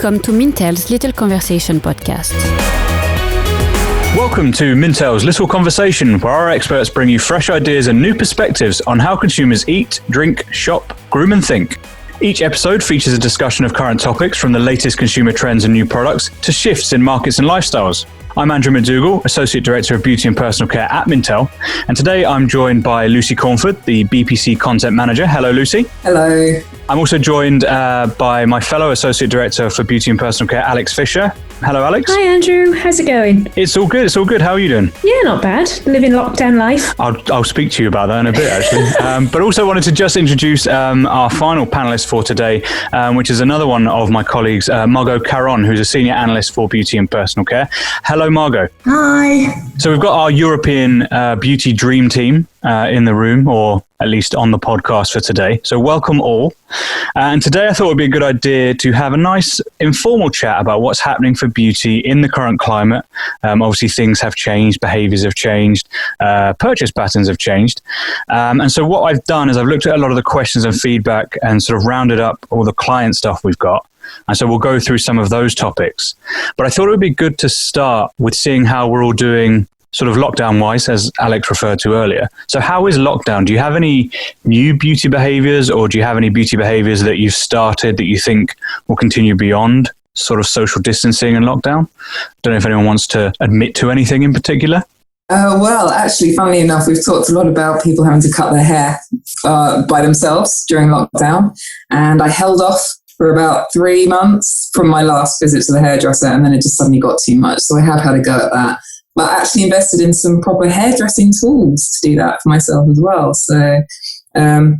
Welcome to Mintel's Little Conversation podcast. Welcome to Mintel's Little Conversation, where our experts bring you fresh ideas and new perspectives on how consumers eat, drink, shop, groom and think. Each episode features a discussion of current topics, from the latest consumer trends and new products to shifts in markets and lifestyles. I'm Andrew McDougall, Associate Director of Beauty and Personal Care at Mintel, and today I'm joined by Lucy Cornford, the BPC Content Manager. Hello, Lucy. Hello. I'm also joined by my fellow Associate Director for Beauty and Personal Care, Alex Fisher. Hello, Alex. Hi, Andrew. How's it going? It's all good. It's all good. How are you doing? Yeah, not bad. Living lockdown life. I'll speak to you about that in a bit, actually. But also wanted to just introduce our final panelist for today, which is another one of my colleagues, Margot Caron, who's a Senior Analyst for Beauty and Personal Care. Hello, Margot. Hi. So we've got our European beauty dream team in the room, or at least on the podcast for today. So welcome all. And today I thought it would be a good idea to have a nice informal chat about what's happening for beauty in the current climate. Obviously things have changed, behaviours have changed, purchase patterns have changed. And so what I've done is I've looked at a lot of the questions and feedback and sort of rounded up all the client stuff we've got. And so we'll go through some of those topics. But I thought it would be good to start with seeing how we're all doing sort of lockdown-wise, as Alex referred to earlier. So how is lockdown? Do you have any new beauty behaviours, or do you have any beauty behaviours that you've started that you think will continue beyond sort of social distancing and lockdown? Don't know if anyone wants to admit to anything in particular. Well, actually, funnily enough, we've talked a lot about people having to cut their hair by themselves during lockdown. And I held off for about 3 months from my last visit to the hairdresser, and then it just suddenly got too much. So I have had a go at that. But I actually invested in some proper hairdressing tools to do that for myself as well. So I'm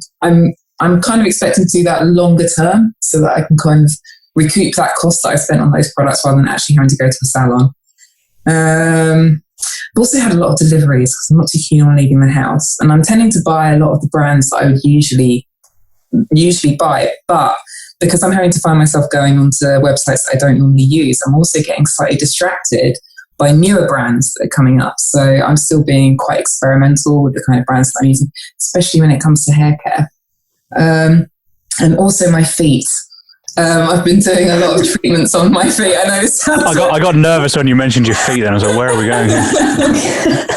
kind of expecting to do that longer term, so that I can kind of recoup that cost that I spent on those products rather than actually having to go to a salon. I've also had a lot of deliveries because I'm not too keen on leaving the house, and I'm tending to buy a lot of the brands that I would usually buy, but because I'm having to find myself going onto websites that I don't normally use, I'm also getting slightly distracted by newer brands that are coming up. So I'm still being quite experimental with the kind of brands that I'm using, especially when it comes to hair care. And also my feet. I've been doing a lot of treatments on my feet. I know this sounds I got nervous when you mentioned your feet, and I was like, where are we going here?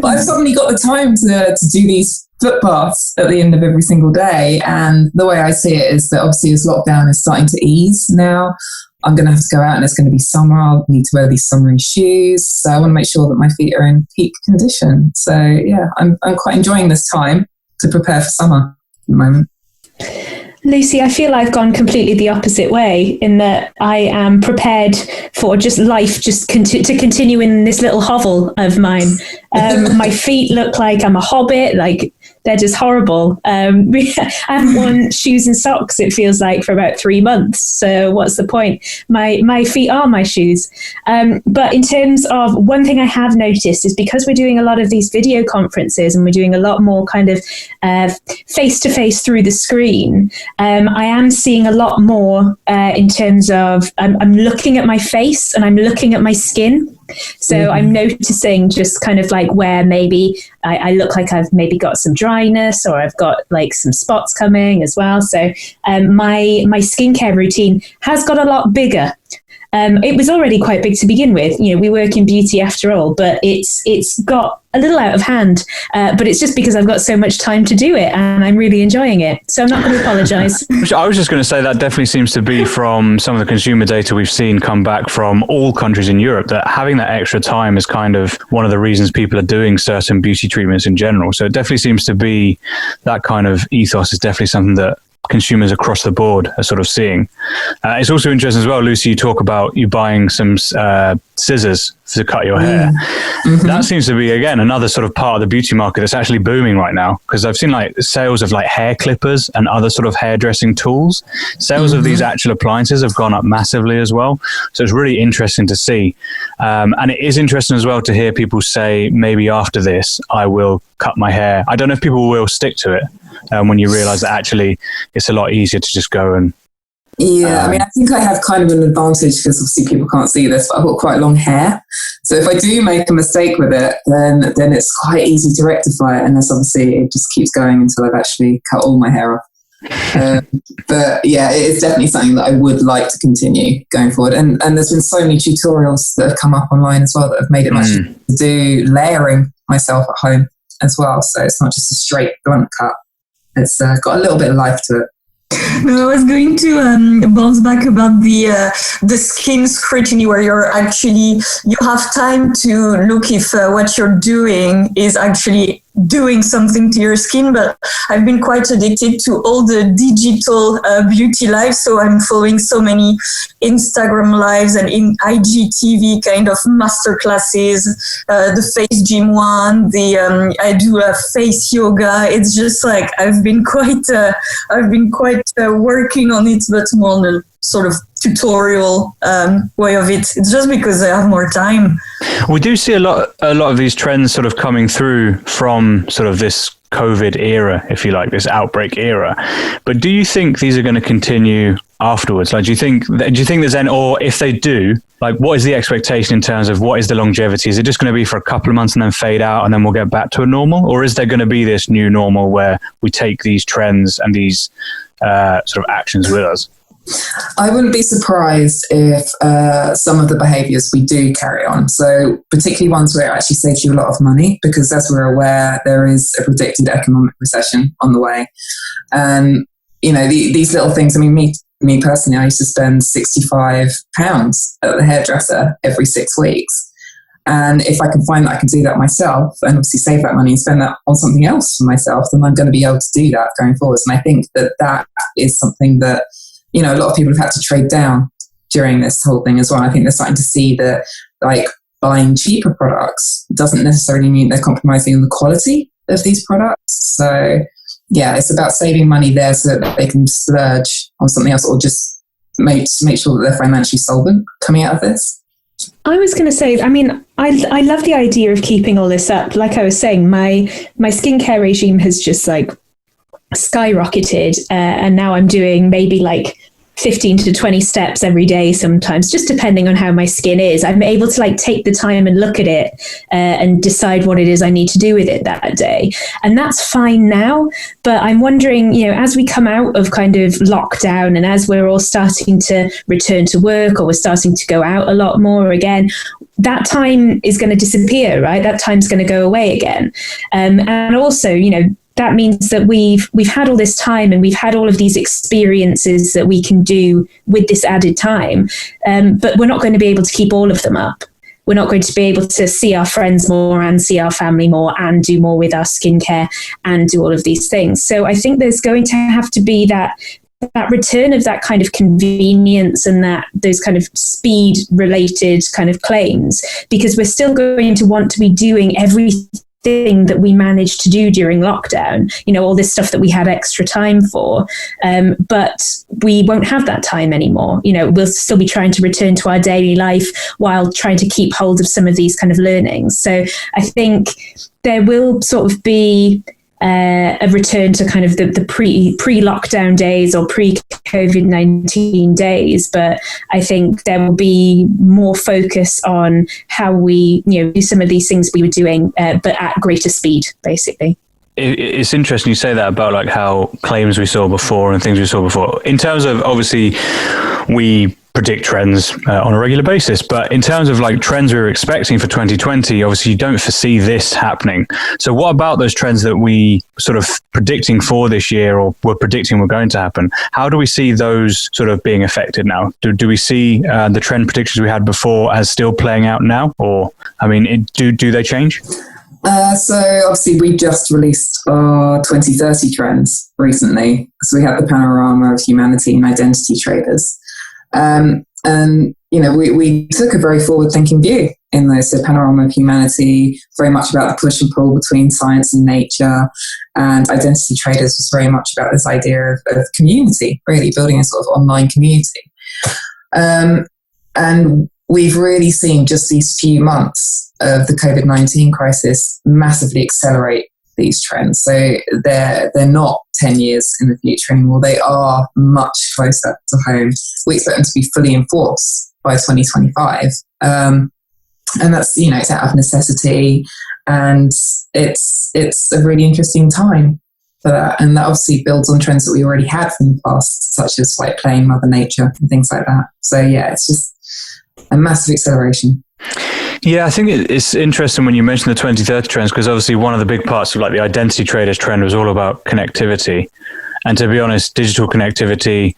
But I've suddenly got the time to do these foot baths at the end of every single day. And the way I see it is that obviously as lockdown is starting to ease now, I'm going to have to go out and it's going to be summer. I'll need to wear these summery shoes. So I want to make sure that my feet are in peak condition. So yeah, I'm quite enjoying this time to prepare for summer at the moment. Lucy, I feel I've gone completely the opposite way, in that I am prepared for just life to continue in this little hovel of mine. My feet look like I'm a hobbit, like they're just horrible. I haven't worn shoes and socks, it feels like, for about 3 months. So what's the point? My feet are my shoes. But in terms of one thing I have noticed is, because we're doing a lot of these video conferences and we're doing a lot more kind of face-to-face through the screen, I am seeing a lot more in terms of I'm looking at my face and I'm looking at my skin. So I'm noticing just kind of like where maybe I look like I've maybe got some dryness, or I've got like some spots coming as well. So my skincare routine has got a lot bigger. It was already quite big to begin with. You know, we work in beauty after all, but it's got a little out of hand. But it's just because I've got so much time to do it and I'm really enjoying it. So I'm not going to apologise. I was just going to say that definitely seems to be from some of the consumer data we've seen come back from all countries in Europe, that having that extra time is kind of one of the reasons people are doing certain beauty treatments in general. So it definitely seems to be that kind of ethos is definitely something that consumers across the board are sort of seeing. It's also interesting as well, Lucy, you talk about you buying some scissors to cut your hair. Mm-hmm. That seems to be, again, another sort of part of the beauty market that's actually booming right now, because I've seen like sales of like hair clippers and other sort of hairdressing tools. Sales of these actual appliances have gone up massively as well. So it's really interesting to see. And it is interesting as well to hear people say, maybe after this, I will cut my hair. I don't know if people will stick to it when you realize that actually it's a lot easier to just go and... Yeah, I mean, I think I have kind of an advantage because obviously people can't see this, but I've got quite long hair. So if I do make a mistake with it, then it's quite easy to rectify it. And that's obviously, it just keeps going until I've actually cut all my hair off. But yeah, it is definitely something that I would like to continue going forward. And there's been so many tutorials that have come up online as well that have made it much easier to do layering myself at home as well. So it's not just a straight blunt cut. It's got a little bit of life to it. No, I was going to bounce back about the skin scrutiny, where you have time to look if what you're doing is actually doing something to your skin. But I've been quite addicted to all the digital beauty lives, so I'm following so many Instagram lives and in IGTV kind of master classes, the face gym one, I do face yoga. It's just like I've been quite working on it, but more on a sort of tutorial way of it. It's just because I have more time. We do see a lot of these trends sort of coming through from sort of this COVID era, if you like, this outbreak era. But do you think these are going to continue afterwards? Like, do you think there's any, or if they do, like, what is the expectation in terms of what is the longevity? Is it just going to be for a couple of months and then fade out and then we'll get back to a normal? Or is there going to be this new normal where we take these trends and these sort of actions with us? I wouldn't be surprised if some of the behaviours we do carry on. So particularly ones where it actually saves you a lot of money, because as we're aware, there is a predicted economic recession on the way. And, these little things, I mean, me personally, I used to spend £65 at the hairdresser every 6 weeks. And if I can find that I can do that myself and obviously save that money and spend that on something else for myself, then I'm going to be able to do that going forwards. And I think that is something that, a lot of people have had to trade down during this whole thing as well. I think they're starting to see that, like, buying cheaper products doesn't necessarily mean they're compromising on the quality of these products. So, yeah, it's about saving money there so that they can splurge on something else, or just make sure that they're financially solvent coming out of this. I was going to say, I mean, I love the idea of keeping all this up. Like I was saying, my skincare regime has just like skyrocketed, and now I'm doing maybe like 15 to 20 steps every day sometimes, just depending on how my skin is. I'm able to like take the time and look at it and decide what it is I need to do with it that day. And that's fine now. But I'm wondering, as we come out of kind of lockdown and as we're all starting to return to work, or we're starting to go out a lot more again, that time is going to disappear, right? That time's going to go away again. And also, that means that we've had all this time and we've had all of these experiences that we can do with this added time, but we're not going to be able to keep all of them up. We're not going to be able to see our friends more and see our family more and do more with our skincare and do all of these things. So I think there's going to have to be that return of that kind of convenience and those kind of speed related kind of claims, because we're still going to want to be doing everything that we managed to do during lockdown, all this stuff that we had extra time for, but we won't have that time anymore. We'll still be trying to return to our daily life while trying to keep hold of some of these kind of learnings. So I think there will sort of be a return to kind of the pre-lockdown days or pre-COVID-19 days, but I think there will be more focus on how we, do some of these things we were doing, but at greater speed, basically. It's interesting you say that about like how claims we saw before and things we saw before. In terms of, obviously, we predict trends on a regular basis, but in terms of like trends we were expecting for 2020, obviously you don't foresee this happening. So what about those trends that we sort of predicting for this year, or were predicting were going to happen? How do we see those sort of being affected now? Do we see the trend predictions we had before as still playing out now? Or, I mean, do they change? So obviously we just released our 2030 trends recently. So we had the panorama of humanity and identity traders. And, we took a very forward-thinking view in those. So panorama of humanity, very much about the push and pull between science and nature, and identity traders was very much about this idea of community, really building a sort of online community. And we've really seen just these few months of the COVID-19 crisis massively accelerate these trends. So they're not 10 years in the future anymore. They are much closer to home. We expect them to be fully in force by 2025. And that's, it's out of necessity, and it's a really interesting time for that. And that obviously builds on trends that we already had from the past, such as white plain, Mother Nature, and things like that. So yeah, it's just a massive acceleration. Yeah, I think it's interesting when you mention the 2030 trends, because obviously one of the big parts of like the identity traders trend was all about connectivity. And to be honest, digital connectivity,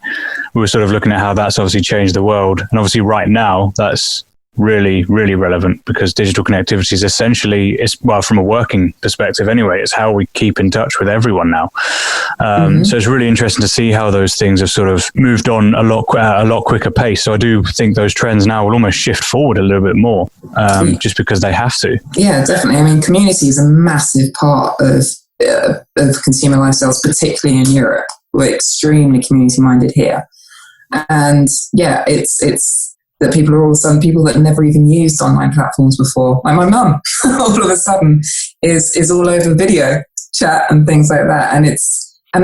we were sort of looking at how that's obviously changed the world. And obviously right now, that's really, really relevant, because digital connectivity is essentially, well, from a working perspective anyway, it's how we keep in touch with everyone now. So it's really interesting to see how those things have sort of moved on a lot quicker pace. So I do think those trends now will almost shift forward a little bit more, just because they have to. Yeah, definitely. I mean, community is a massive part of consumer lifestyles, particularly in Europe. We're extremely community minded here, and yeah, it's that people are all of a sudden, people that never even used online platforms before, like my mum, all of a sudden is all over video chat and things like that, and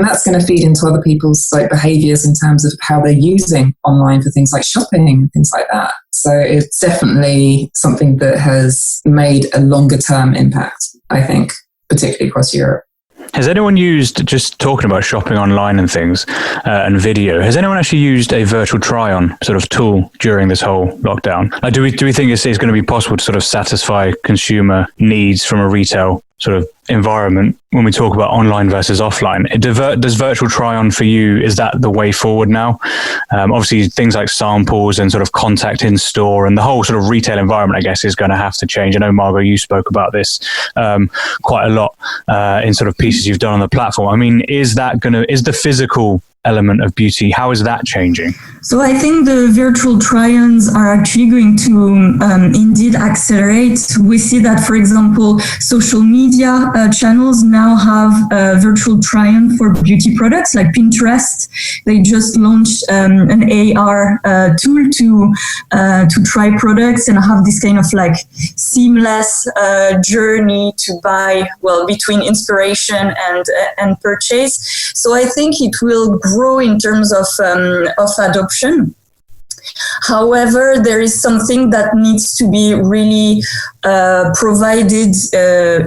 that's going to feed into other people's like behaviours in terms of how they're using online for things like shopping and things like that. So it's definitely something that has made a longer term impact, I think, particularly across Europe. Has anyone used, just talking about shopping online and things and video, has anyone actually used a virtual try-on sort of tool during this whole lockdown? Do we think it's going to be possible to sort of satisfy consumer needs from a retail sort of environment when we talk about online versus offline? Does virtual try-on for you, is that the way forward now? Obviously, things like samples and sort of contact in store and the whole sort of retail environment, I guess, is going to have to change. I know, Margot, you spoke about this quite a lot in sort of pieces you've done on the platform. I mean, is the physical element of beauty, how is that changing? So I think the virtual try-ons are actually going to indeed accelerate. We see that, for example, social media channels now have a virtual try-on for beauty products, like Pinterest. They just launched an AR tool to try products and have this kind of like seamless journey to buy, well, between inspiration and purchase. So I think it will grow in terms of adoption. However, there is something that needs to be really provided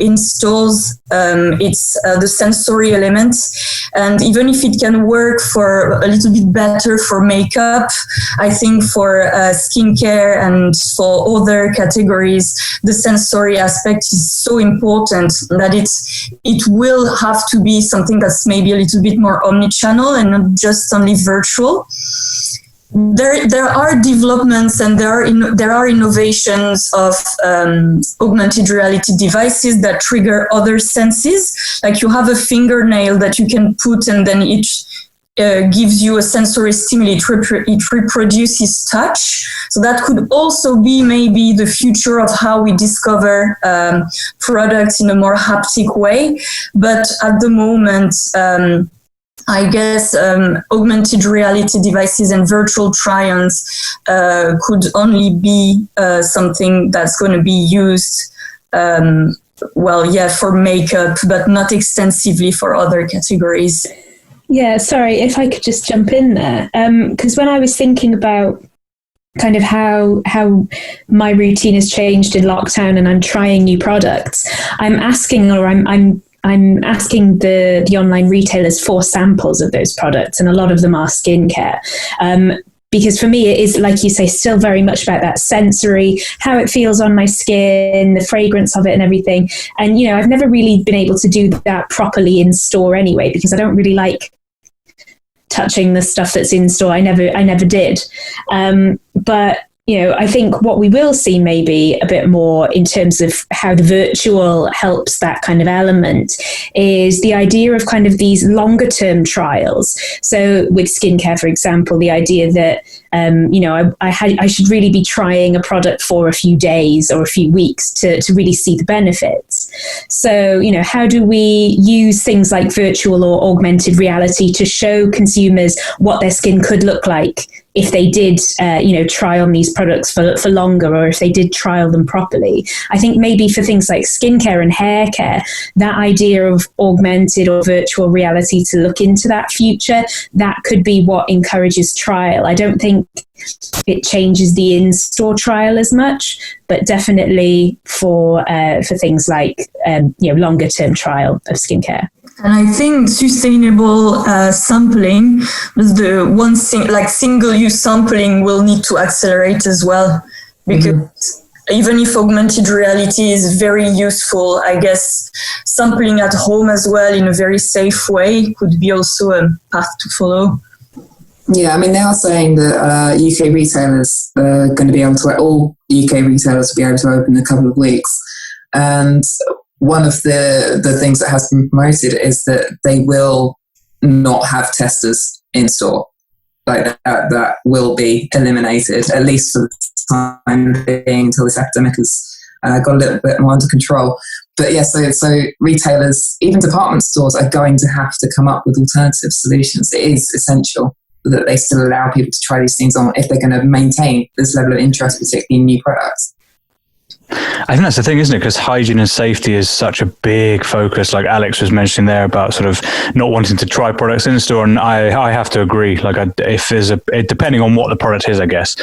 in stores. It's the sensory elements. And even if it can work for a little bit better for makeup, I think for skincare and for other categories, the sensory aspect is so important that it will have to be something that's maybe a little bit more omnichannel and not just only virtual. There are developments and there are innovations of augmented reality devices that trigger other senses. Like you have a fingernail that you can put and then it gives you a sensory stimuli. It reproduces touch. So that could also be maybe the future of how we discover products in a more haptic way. But at the moment, I guess augmented reality devices and virtual try-ons could only be something that's going to be used, for makeup, but not extensively for other categories. Yeah, sorry, if I could just jump in there. Because when I was thinking about kind of how my routine has changed in lockdown and I'm trying new products, I'm asking the online retailers for samples of those products, and a lot of them are skincare. Because for me, it is, like you say, still very much about that sensory, how it feels on my skin, the fragrance of it and everything. And, you know, I've never really been able to do that properly in store anyway, because I don't really like touching the stuff that's in store. I never did. But you know, I think what we will see maybe a bit more in terms of how the virtual helps that kind of element is the idea of kind of these longer term trials. So with skincare, for example, the idea that, I should really be trying a product for a few days or a few weeks to really see the benefits. So, you know, how do we use things like virtual or augmented reality to show consumers what their skin could look like if they did, try on these products for longer, or if they did trial them properly? I think maybe for things like skincare and hair care, that idea of augmented or virtual reality to look into that future, that could be what encourages trial. I don't think it changes the in-store trial as much, but definitely for things like longer term trial of skincare. And I think sustainable sampling, the one thing, like single-use sampling, will need to accelerate as well, because even if augmented reality is very useful, I guess sampling at home as well in a very safe way could be also a path to follow. Yeah, I mean, they are saying that UK retailers are going to be able to, all UK retailers will be able to open in a couple of weeks. And one of the things that has been promoted is that they will not have testers in store. Like that will be eliminated, at least for the time being, until this epidemic has got a little bit more under control. But yeah, so retailers, even department stores, are going to have to come up with alternative solutions. It is essential that they still allow people to try these things on if they're going to maintain this level of interest, particularly in new products. I think that's the thing, isn't it? Because hygiene and safety is such a big focus, like Alex was mentioning there, about sort of not wanting to try products in the store. And I have to agree, like if there's depending on what the product is, I guess.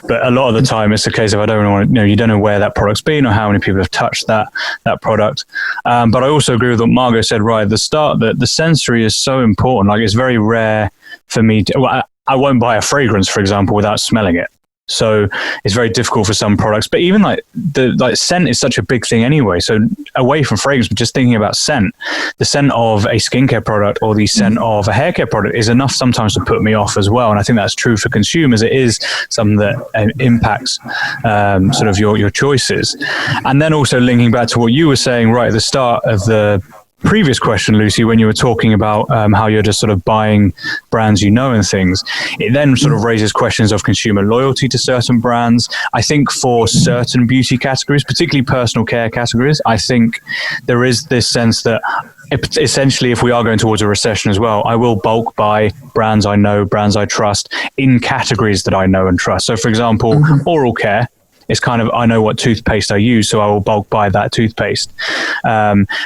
But a lot of the time it's a case of, I don't want to, you don't know where that product's been or how many people have touched that product. But I also agree with what Margot said right at the start, that the sensory is so important. Like, it's very rare for me to, I won't buy a fragrance, for example, without smelling it. So it's very difficult for some products, but even like scent is such a big thing anyway. So away from fragrance, but just thinking about scent, the scent of a skincare product or the scent of a hair care product is enough sometimes to put me off as well. And I think that's true for consumers. It is something that impacts sort of your choices. And then also linking back to what you were saying right at the start of the previous question, Lucy, when you were talking about how you're just sort of buying brands and things, it then sort of raises questions of consumer loyalty to certain brands. I think for certain beauty categories, particularly personal care categories, I think there is this sense that essentially, if we are going towards a recession as well, I will bulk buy brands I know, brands I trust in categories that I know and trust. So for example, oral care, it's kind of, I know what toothpaste I use, so I will bulk buy that toothpaste.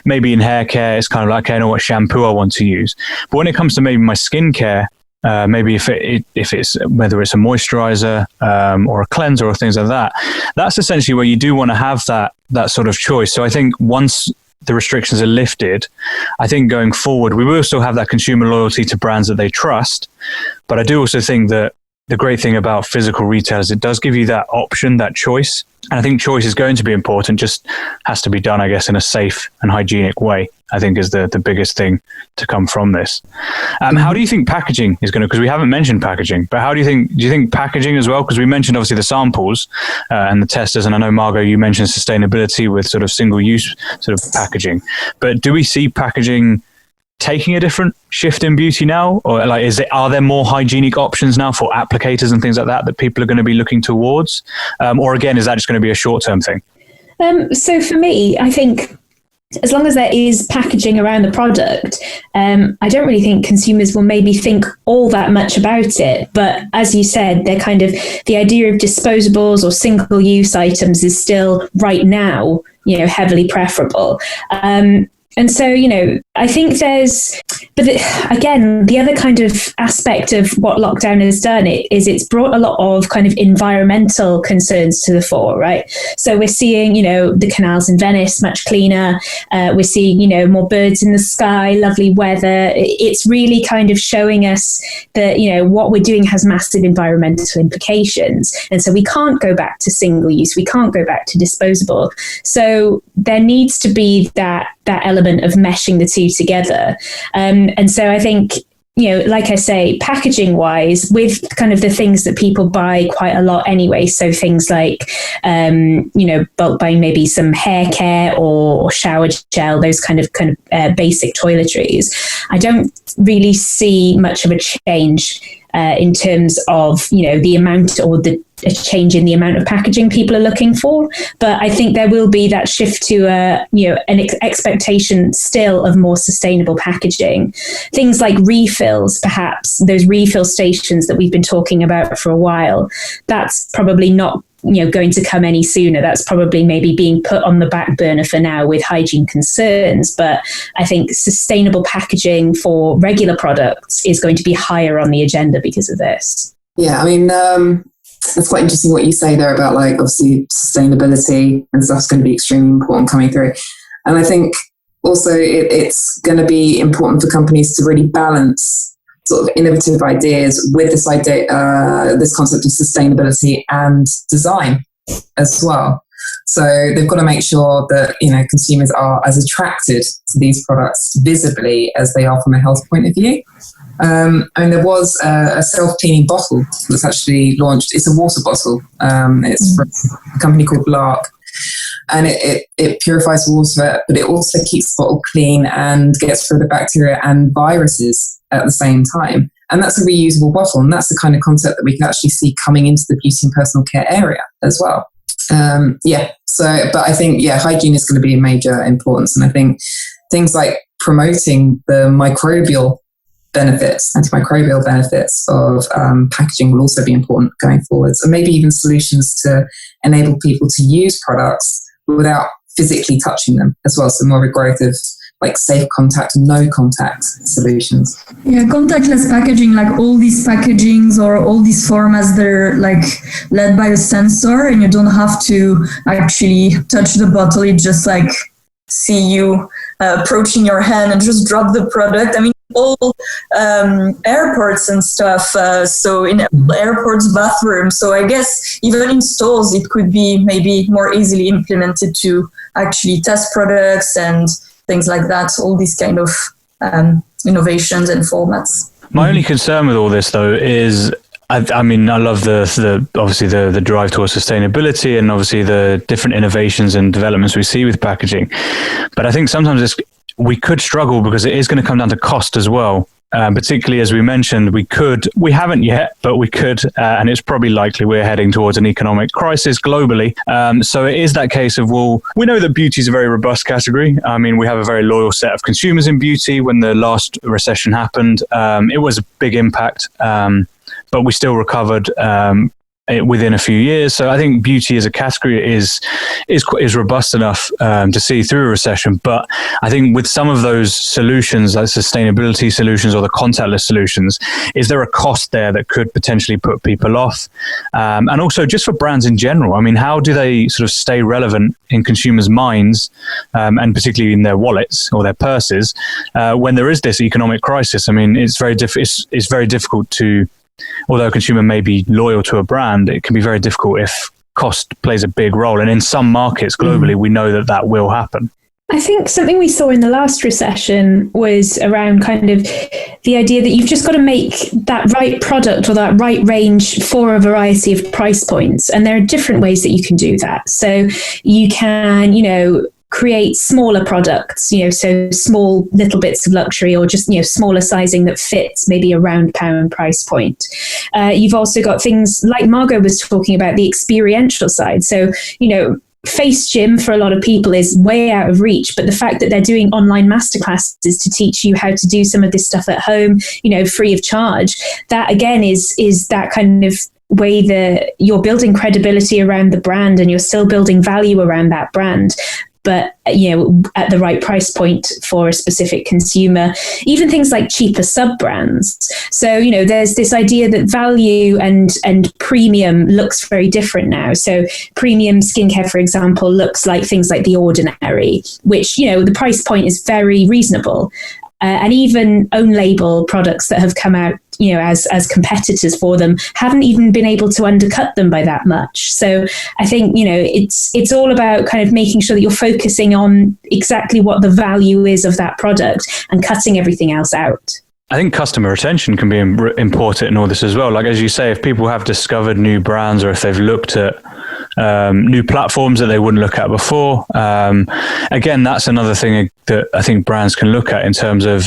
Maybe in hair care, it's kind of like, okay, I know what shampoo I want to use. But when it comes to maybe my skincare, maybe if it's whether it's a moisturizer or a cleanser or things like that, that's essentially where you do want to have that sort of choice. So I think once the restrictions are lifted, I think going forward, we will still have that consumer loyalty to brands that they trust. But I do also think that the great thing about physical retail is it does give you that option, that choice. And I think choice is going to be important, just has to be done, I guess, in a safe and hygienic way, I think is the biggest thing to come from this. How do you think packaging is going to, because we haven't mentioned packaging, but do you think packaging as well? Because we mentioned obviously the samples and the testers, and I know, Margot, you mentioned sustainability with sort of single-use sort of packaging. But do we see packaging taking a different shift in beauty now, or like are there more hygienic options now for applicators and things like that people are going to be looking towards, or again, is that just going to be a short-term thing? So for me, I think as long as there is packaging around the product, I don't really think consumers will maybe think all that much about it. But as you said, they're kind of, the idea of disposables or single-use items is still right now, heavily preferable. And so, I think again, the other kind of aspect of what lockdown has done is it's brought a lot of kind of environmental concerns to the fore, right? So we're seeing, the canals in Venice much cleaner. We're seeing, more birds in the sky, lovely weather. It's really kind of showing us that, what we're doing has massive environmental implications. And so we can't go back to single use. We can't go back to disposable. So there needs to be that element of meshing the two together. And so I think, like I say, packaging wise, with kind of the things that people buy quite a lot anyway. So things like, bulk buying maybe some hair care or shower gel, those kind of basic toiletries. I don't really see much of a change in terms of, the amount or a change in the amount of packaging people are looking for. But I think there will be that shift to an expectation still of more sustainable packaging. Things like refills, perhaps those refill stations that we've been talking about for a while, that's probably not going to come any sooner. That's probably maybe being put on the back burner for now with hygiene concerns. But I think sustainable packaging for regular products is going to be higher on the agenda because of this. Yeah, I mean, It's quite interesting what you say there about like obviously sustainability and stuff's going to be extremely important coming through. And I think also it's going to be important for companies to really balance sort of innovative ideas with this idea, this concept of sustainability and design as well. So they've got to make sure that, you know, consumers are as attracted to these products visibly as they are from a health point of view. I mean, there was a self-cleaning bottle that's actually launched. It's a water bottle. It's from a company called Lark. And it purifies water, but it also keeps the bottle clean and gets rid of bacteria and viruses at the same time. And that's a reusable bottle. And that's the kind of concept that we can actually see coming into the beauty and personal care area as well. But I think, hygiene is going to be a major importance. And I think things like promoting the antimicrobial benefits of packaging will also be important going forwards. And maybe even solutions to enable people to use products without physically touching them as well. So more of a growth of like safe contact, no contact solutions. Yeah, contactless packaging, like all these packagings or all these formats, they're like led by a sensor and you don't have to actually touch the bottle. It just like see you approaching your hand and just drop the product. I mean, all airports and stuff, so in airports bathrooms. So I guess even in stores, it could be maybe more easily implemented to actually test products and things like that, all these kind of innovations and formats. My only concern with all this, though, is I mean, I love the obviously the drive towards sustainability and obviously the different innovations and developments we see with packaging. But I think sometimes we could struggle because it is going to come down to cost as well. Particularly as we mentioned, we haven't yet, but we could, and it's probably likely we're heading towards an economic crisis globally. So it is that case of, well, we know that beauty is a very robust category. I mean, we have a very loyal set of consumers in beauty. When the last recession happened, it was a big impact, but we still recovered within a few years. So I think beauty as a category is robust enough to see through a recession. But I think with some of those solutions, like sustainability solutions or the contactless solutions, is there a cost there that could potentially put people off? And also just for brands in general, I mean, how do they sort of stay relevant in consumers' minds and particularly in their wallets or their purses when there is this economic crisis? I mean, it's very difficult to, although a consumer may be loyal to a brand, it can be very difficult if cost plays a big role. And in some markets globally, we know that will happen. I think something we saw in the last recession was around kind of the idea that you've just got to make that right product or that right range for a variety of price points. And there are different ways that you can do that. So you can, create smaller products, so small little bits of luxury or just, smaller sizing that fits maybe a £1 price point. You've also got things like Margot was talking about, the experiential side. So, Face Gym for a lot of people is way out of reach, but the fact that they're doing online masterclasses to teach you how to do some of this stuff at home, free of charge, that again is that kind of way that you're building credibility around the brand and you're still building value around that brand, but at the right price point for a specific consumer. Even things like cheaper sub-brands. So, there's this idea that value and premium looks very different now. So premium skincare, for example, looks like things like The Ordinary, which, the price point is very reasonable. And even own label products that have come out, as competitors for them haven't even been able to undercut them by that much. So I think, it's all about kind of making sure that you're focusing on exactly what the value is of that product and cutting everything else out. I think customer retention can be important in all this as well. Like, as you say, if people have discovered new brands or if they've looked at new platforms that they wouldn't look at before, again, that's another thing that I think brands can look at in terms of,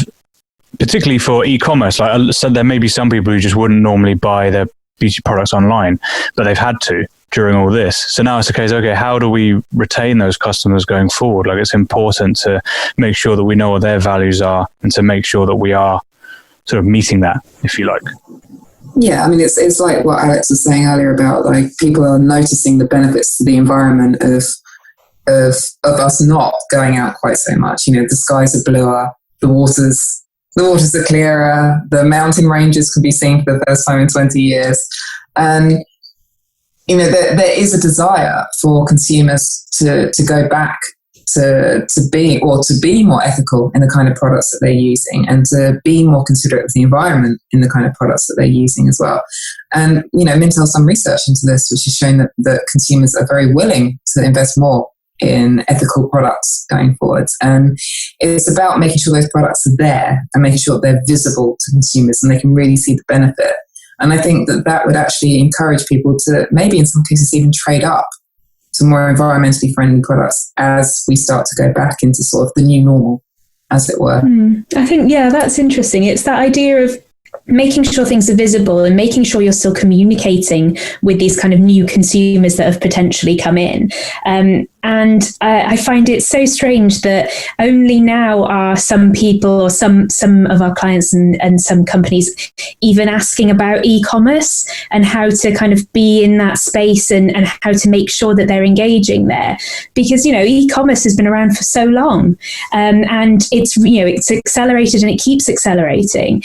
particularly for e-commerce. Like, so there may be some people who just wouldn't normally buy their beauty products online, but they've had to during all this. So now it's the case, okay, how do we retain those customers going forward? Like, it's important to make sure that we know what their values are and to make sure that we are sort of meeting that, if you like. Yeah, I mean, it's like what Alex was saying earlier about, like, people are noticing the benefits to the environment of us not going out quite so much. The skies are bluer, the waters are clearer, the mountain ranges can be seen for the first time in 20 years. And there is a desire for consumers to go back to be more ethical in the kind of products that they're using, and to be more considerate of the environment in the kind of products that they're using as well. And Mintel's done research into this, which has shown that consumers are very willing to invest more in ethical products going forwards. And it's about making sure those products are there and making sure they're visible to consumers and they can really see the benefit. And I think that would actually encourage people to maybe in some cases even trade up to more environmentally friendly products as we start to go back into sort of the new normal, as it were. I think, that's interesting. It's that idea of making sure things are visible and making sure you're still communicating with these kind of new consumers that have potentially come in. And I find it so strange that only now are some people or some of our clients and some companies even asking about e-commerce and how to kind of be in that space and how to make sure that they're engaging there. Because, e-commerce has been around for so long, and it's accelerated and it keeps accelerating.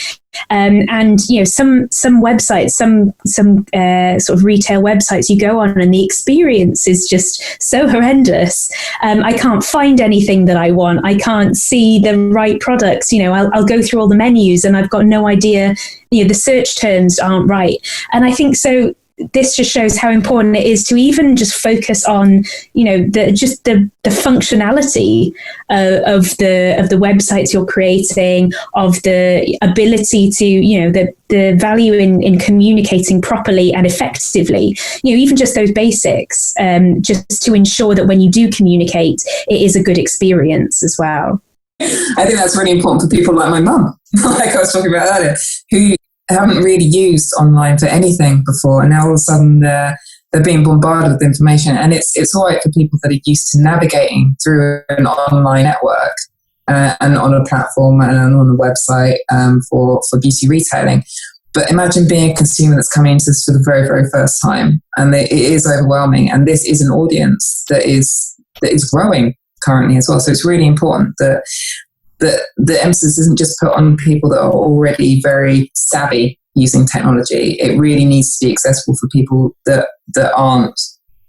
And some websites, some sort of retail websites you go on and the experience is just so horrendous. I can't find anything that I want. I can't see the right products. I'll go through all the menus and I've got no idea. The search terms aren't right. And I think so. This just shows how important it is to even just focus on, the functionality of the websites you're creating, of the ability to, the value in communicating properly and effectively, even just those basics, just to ensure that when you do communicate, it is a good experience as well. I think that's really important for people like my mum, like I was talking about earlier, who haven't really used online for anything before, and now all of a sudden they're being bombarded with information. And it's all right for people that are used to navigating through an online network and on a platform and on a website for beauty retailing. But imagine being a consumer that's coming into this for the very, very first time, and it is overwhelming. And this is an audience that is growing currently as well. So it's really important that the emphasis isn't just put on people that are already very savvy using technology. It really needs to be accessible for people that aren't,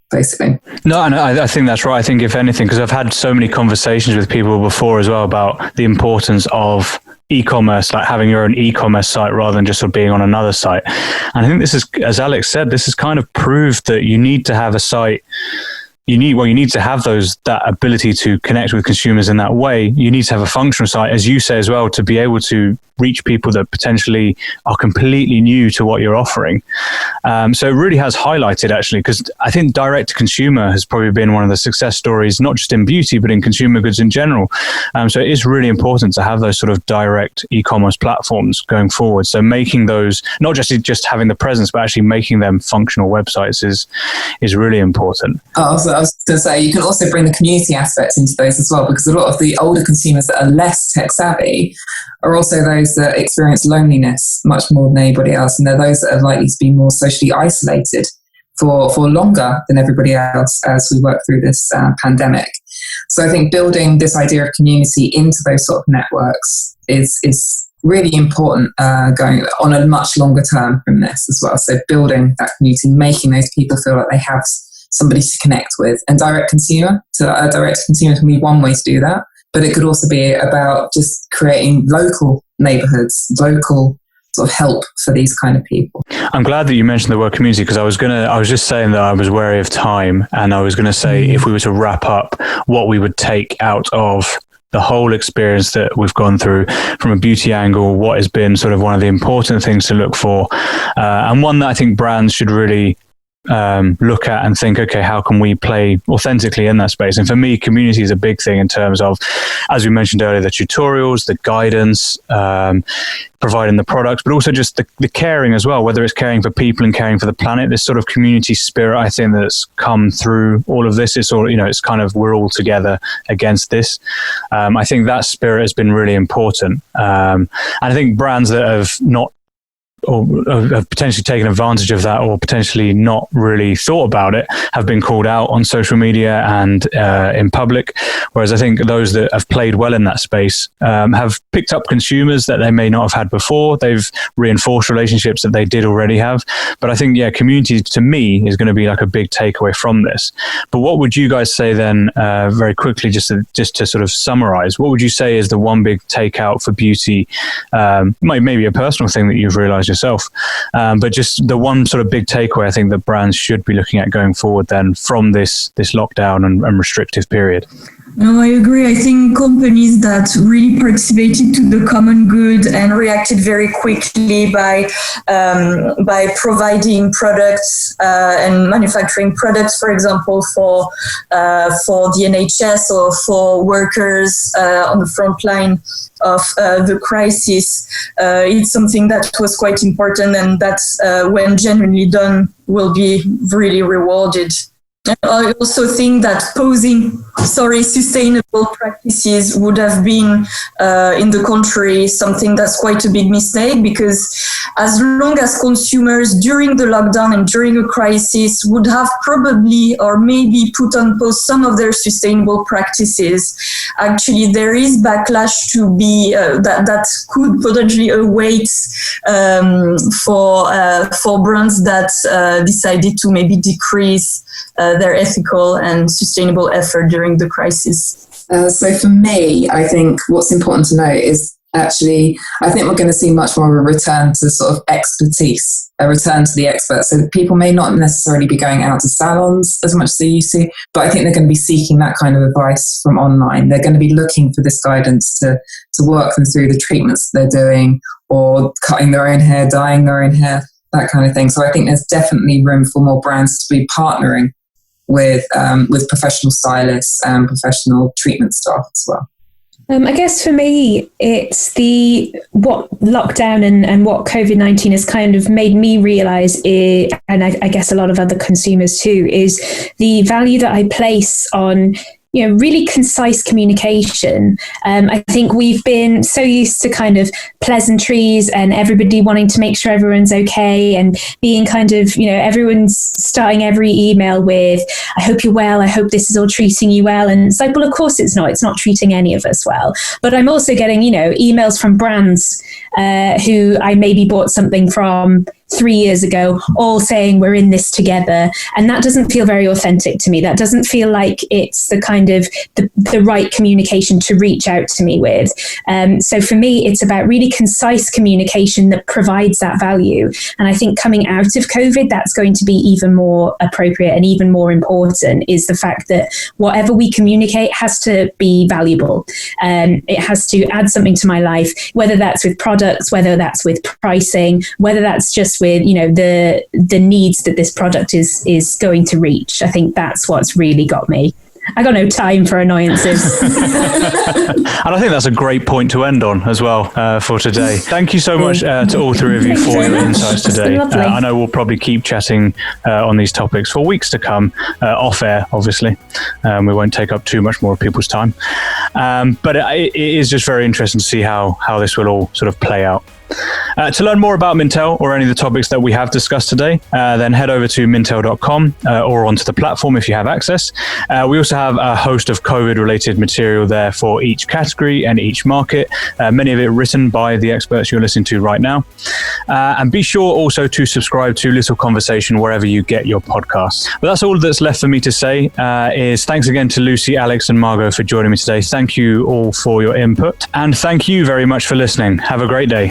basically. No, I think that's right. I think if anything, because I've had so many conversations with people before as well about the importance of e-commerce, like having your own e-commerce site rather than just sort of being on another site. And I think this is, as Alex said, this has kind of proved that you need to have a site. You need to have that ability to connect with consumers in that way. You need to have a functional site, as you say as well, to be able to reach people that potentially are completely new to what you're offering. So it really has highlighted, actually, because I think direct to consumer has probably been one of the success stories, not just in beauty, but in consumer goods in general. So it is really important to have those sort of direct e-commerce platforms going forward. So making those, not just having the presence, but actually making them functional websites is really important. I was going to say, you can also bring the community aspects into those as well, because a lot of the older consumers that are less tech savvy are also those that experience loneliness much more than anybody else. And they're those that are likely to be more socially isolated for longer than everybody else as we work through this pandemic. So I think building this idea of community into those sort of networks is really important going on a much longer term from this as well. So building that community, making those people feel like they have somebody to connect with. And direct to consumer can be one way to do that, but it could also be about just creating local neighborhoods, local sort of help for these kind of people. I'm glad that you mentioned the word community, because I was just saying that I was wary of time, and I was going to say if we were to wrap up what we would take out of the whole experience that we've gone through from a beauty angle, what has been sort of one of the important things to look for, and one that I think brands should really look at and think, okay, how can we play authentically in that space? And for me, community is a big thing in terms of, as we mentioned earlier, the tutorials, the guidance, providing the products, but also just the caring as well, whether it's caring for people and caring for the planet. This sort of community spirit, I think, that's come through all of this. It's all, it's kind of, we're all together against this. I think that spirit has been really important. And I think brands that have not or have potentially taken advantage of that, or potentially not really thought about it, have been called out on social media and in public. Whereas I think those that have played well in that space have picked up consumers that they may not have had before. They've reinforced relationships that they did already have. But I think, community to me is going to be like a big takeaway from this. But what would you guys say then, very quickly, just to sort of summarize, what would you say is the one big takeout for beauty? Maybe a personal thing that you've realized yourself, but just the one sort of big takeaway I think that brands should be looking at going forward then from this lockdown and restrictive period. No, I agree. I think companies that really participated to the common good and reacted very quickly by providing products and manufacturing products, for example, for the NHS or for workers on the front line of the crisis, it's something that was quite important, and that when genuinely done will be really rewarded. I also think that sustainable practices would have been in the country something that's quite a big mistake, because as long as consumers during the lockdown and during a crisis would have probably or maybe put on pause some of their sustainable practices, actually there is backlash to be that could potentially await for brands that decided to maybe decrease their ethical and sustainable effort during the crisis. So for me, I think what's important to note is actually, I think we're going to see much more of a return to sort of expertise, a return to the experts. So people may not necessarily be going out to salons as much as they used to, but I think they're going to be seeking that kind of advice from online. They're going to be looking for this guidance to work them through the treatments they're doing, or cutting their own hair, dyeing their own hair, that kind of thing. So I think there's definitely room for more brands to be partnering with professional stylists and professional treatment staff as well. I guess for me, it's what lockdown and what COVID-19 has kind of made me realize, and I guess a lot of other consumers too, is the value that I place on really concise communication. I think we've been so used to kind of pleasantries and everybody wanting to make sure everyone's okay, and being kind of, everyone's starting every email with, I hope you're well, I hope this is all treating you well. And it's like, well, of course it's not treating any of us well. But I'm also getting, emails from brands who I maybe bought something from 3 years ago, all saying we're in this together. And that doesn't feel very authentic to me. That doesn't feel like it's the kind of the right communication to reach out to me with. So for me, it's about really concise communication that provides that value. And I think coming out of COVID, that's going to be even more appropriate and even more important, is the fact that whatever we communicate has to be valuable. It has to add something to my life, whether that's with products, whether that's with pricing, whether that's just with the needs that this product is going to reach. I think that's what's really got me. I got no time for annoyances. And I think that's a great point to end on as well for today. Thank you so much to all three of you for your insights today. I know we'll probably keep chatting on these topics for weeks to come, off air, obviously. We won't take up too much more of people's time. But it is just very interesting to see how this will all sort of play out. To learn more about Mintel or any of the topics that we have discussed today, then head over to mintel.com or onto the platform if you have access. We also have a host of COVID-related material there for each category and each market, many of it written by the experts you're listening to right now. And be sure also to subscribe to Little Conversation wherever you get your podcasts. But that's all that's left for me to say is thanks again to Lucy, Alex and Margot for joining me today. Thank you all for your input. And thank you very much for listening. Have a great day.